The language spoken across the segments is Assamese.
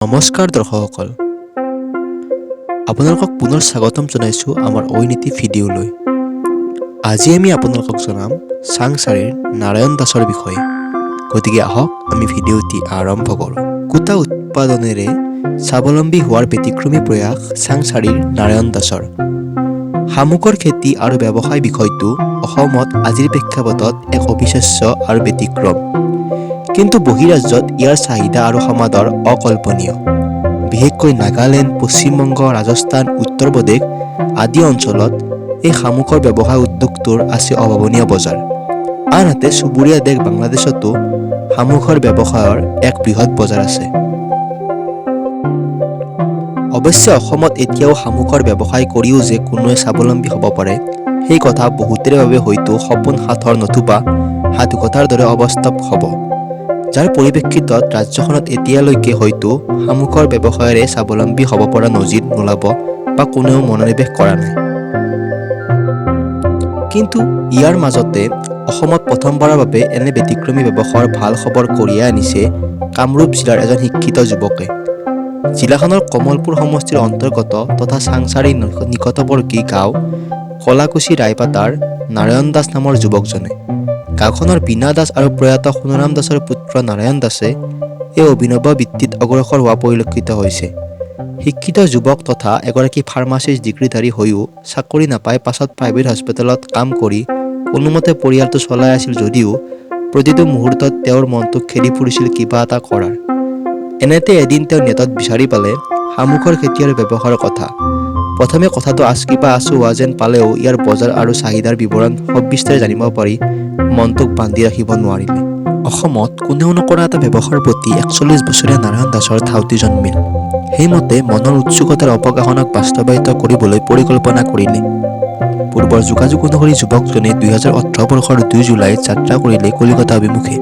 নমস্কাৰ দৰ্শকসকল, আপোনালোকক পুনৰ স্বাগতম জনাইছোঁ আমাৰ ঐনীতি ভিডিঅ'লৈ। আজি আমি আপোনালোকক জনাম চাংচাৰিৰ নাৰায়ণ দাসৰ বিষয়ে। গতিকে আহক আমি ভিডিঅ'টি আৰম্ভ কৰোঁ। কুটা উৎপাদনেৰে স্বাৱলম্বী হোৱাৰ ব্যতিক্ৰমী প্ৰয়াস চাংচাৰিৰ নাৰায়ণ দাসৰ। শামুকৰ খেতি আৰু ব্যৱসায় বিষয়টো অসমত আজিৰ প্ৰেক্ষাপটত এক অবিশ্বাস্য আৰু ব্যতিক্ৰম। কিন্তু বহিৰাজ্যত ইয়াৰ চাহিদা আৰু সমাদৰ অকল্পনীয়। বিশেষকৈ নাগালেণ্ড, পশ্চিমবংগ, ৰাজস্থান, উত্তৰ প্ৰদেশ আদি অঞ্চলত এই শামুকৰ ব্যৱসায় উদ্যোগটোৰ আছে অভাৱনীয় বজাৰ। আনহাতে চুবুৰীয়া দেশ বাংলাদেশতো শামুকৰ ব্যৱসায়ৰ এক বৃহৎ বজাৰ আছে। অৱশ্যে অসমত এতিয়াও শামুকৰ ব্যৱসায় কৰিও যে কোনোৱে স্বাৱলম্বী হ'ব পাৰে, সেই কথা বহুতৰে বাবে হয়তো সপোন সাঁথৰ নতুবা সাধুকথাৰ দৰে অবাস্তৱ হ'ব। যাৰ পৰিপ্ৰেক্ষিতত ৰাজ্যখনত এতিয়ালৈকে হয়তো শামুকৰ ব্যৱসায়েৰে স্বাৱলম্বী হ'ব পৰা নজিৰ নোলাব বা কোনেও মনোনিৱেশ কৰা নাই। কিন্তু ইয়াৰ মাজতে অসমত প্ৰথমবাৰৰ বাবে এনে ব্যতিক্ৰমী ব্যৱসায়ৰ ভাল খবৰ কঢ়িয়াই আনিছে কামৰূপ জিলাৰ এজন শিক্ষিত যুৱকে। জিলাখনৰ কমলপুৰ সমষ্টিৰ অন্তৰ্গত তথা চাংচাৰিৰ নিকটৱৰ্তী গাঁও কলাকুছি ৰায়পাটাৰ নাৰায়ণ দাস নামৰ যুৱকজনে। গাঁওখনৰ বীণা দাস আৰু প্ৰয়াত সোণৰাম দাসৰ পুত্ৰ নাৰায়ণ দাসে এই অভিনৱ বৃত্তিত অগ্ৰসৰ হোৱা পৰিলক্ষিত হৈছে। শিক্ষিত যুৱক তথা এগৰাকী ফাৰ্মাচিষ্ট ডিগ্ৰীধাৰী হৈও চাকৰি নাপাই পাছত প্ৰাইভেট হস্পিটেলত কাম কৰি কোনোমতে পৰিয়ালটো চলাই আছিল যদিও প্ৰতিটো মুহূৰ্তত তেওঁৰ মনটো খেলি ফুৰিছিল কিবা এটা কৰাৰ। এনেতে এদিন তেওঁ নেটত বিচাৰি পালে শামুকৰ খেতি আৰু ব্যৱসায়ৰ কথা। প্ৰথমে কথাটো আচকিপা আচোৱা যেন পালেও ইয়াৰ বজাৰ আৰু চাহিদাৰ বিৱৰণ সবিস্তাৰে জানিব পাৰি মনটোক বান্ধি ৰাখিব নোৱাৰিলে। অসমত কোনেও নকৰা এটা ব্যৱসায়ৰ প্ৰতি ৪১ বছৰীয়া নাৰায়ণ দাসৰ ধাউতি জন্মিল। সেইমতে মনৰ উৎসুকতাৰ অৱগাহনক বাস্তৱায়িত কৰিবলৈ পৰিকল্পনা কৰিলে। পূৰ্বৰ যোগাযোগ অনুসৰি যুৱকজনে ২০১৮ বৰ্ষৰ ২ জুলাইত যাত্ৰা কৰিলে কলিকতা অভিমুখে।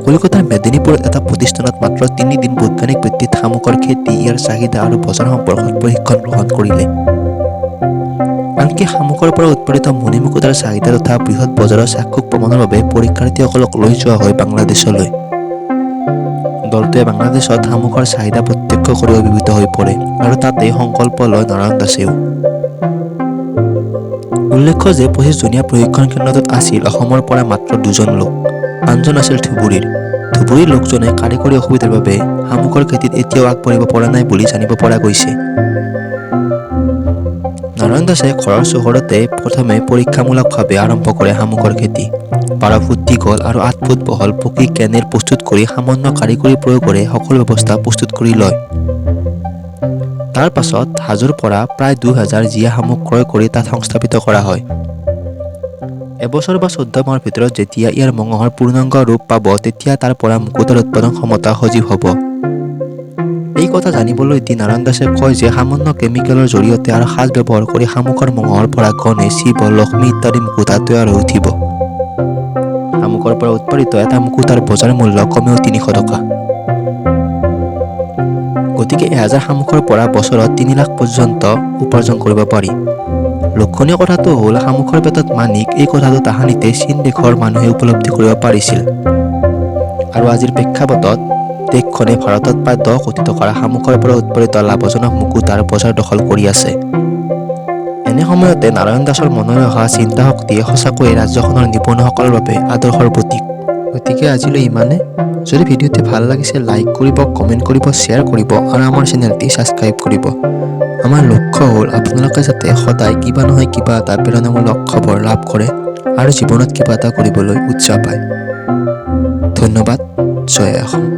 কলিকতাৰ মেদিনীপুৰত এটা প্ৰতিষ্ঠানত মাত্ৰ ৩ দিন বৈজ্ঞানিক ভিত্তিত শামুকৰ খেতি, ইয়াৰ চাহিদা আৰু বজাৰ সম্পৰ্কত প্ৰশিক্ষণ গ্ৰহণ কৰিলে। আনকি শামুকৰ পৰা উৎপাদিত মণিমুকুতাৰ চাহিদা তথা বৃহৎ বজাৰৰ চাক্ষুষ প্ৰমাণৰ বাবে পৰীক্ষাৰ্থীসকলক লৈ যোৱা হয় বাংলাদেশলৈ। দলটোৱে বাংলাদেশত শামুকৰ চাহিদা প্ৰত্যক্ষ কৰি অভিভূত হৈ পৰে আৰু তাতে সংকল্প লয় নাৰায়ণ দাসেও। উল্লেখ্য যে ২৫ জনীয়া প্ৰশিক্ষণ কেন্দ্ৰটোত আছিল অসমৰ পৰা মাত্ৰ ২জন লোক। আনজন আছিল ধুবুৰীৰ। ধুবুৰীৰ লোকজনে কাৰিকৰী অসুবিধাৰ বাবে শামুকৰ খেতিত এতিয়াও আগবাঢ়িব পৰা নাই বুলি জানিব পৰা গৈছে। নাৰায়ণ দাসে ঘৰৰ চৌহদতে প্ৰথমে পৰীক্ষামূলকভাৱে আৰম্ভ কৰে শামুকৰ খেতি। ১২ ফুট দীঘল আৰু ৮ ফুট বহল পকী কেনেল প্ৰস্তুত কৰি সামান্য কাৰিকৰী প্ৰয়োগেৰে সকলো ব্যৱস্থা প্ৰস্তুত কৰি লয়। তাৰ পাছত হাজোৰ পৰা প্ৰায় ২,০০০ জীয়া শামুক ক্ৰয় কৰি তাত সংস্থাপিত কৰা হয়। এবছৰ বা ১৪ মাহৰ ভিতৰত যেতিয়া ইয়াৰ মঙহৰ পূৰ্ণাংগ ৰূপ পাব তেতিয়া তাৰ পৰা মুকুতাৰ উৎপাদন ক্ষমতা সজীৱ হ'ব। এই কথা জানিবলৈ দি নাৰায়ণ দাসে কয় যে সামান্য কেমিকেলৰ জৰিয়তে আৰু সাজ ব্যৱহাৰ কৰি শামুকৰ মঙহৰ পৰা গণেশ, শিৱ, লক্ষ্মী ইত্যাদি মুকুতা তৈয়াৰ হৈ উঠিব। শামুকৰ পৰা উৎপাদিত এটা মুকুতাৰ বজাৰ মূল্য কমেও ৩০০ টকা। গতিকে ১,০০০ শামুকৰ পৰা বছৰত ৩ লাখ পৰ্যন্ত উপাৰ্জন কৰিব পাৰি। লক্ষণীয় কথাটো হ'ল শামুকৰ পেটত মাণিক, এই কথাটো তাহানিতে চীন দেশৰ মানুহে উপলব্ধি কৰিব পাৰিছিল। আৰু আজিৰ প্ৰেক্ষাপটত দেশখনে ভাৰতত প্ৰায় ১০ কোটি টকাৰ শামুকৰ পৰা উৎপাদিত লাভজনক মুকুতাৰ বজাৰ দখল কৰি আছে। এনে সময়তে নাৰায়ণ দাসৰ মনলৈ অহা চিন্তা শক্তিয়ে সঁচাকৈয়ে ৰাজ্যখনৰ নিবনুৱাসকলৰ বাবে আদৰ্শৰ প্ৰতীক। গতিকে আজিলৈ ইমানে। যদি ভিডিঅ'টি ভাল লাগিছে লাইক কৰিব, কমেণ্ট কৰিব, শ্বেয়াৰ কৰিব আৰু আমাৰ চেনেলটি ছাবস্ক্ৰাইব কৰিব। আমাৰ লক্ষ্য হ'ল আপোনালোকে যাতে সদায় কিবা নহয় কিবা এটা প্ৰেৰণামূলক খবৰ লাভ কৰে আৰু জীৱনত কিবা এটা কৰিবলৈ উৎসাহ পায়। ধন্যবাদ। জয় অসম।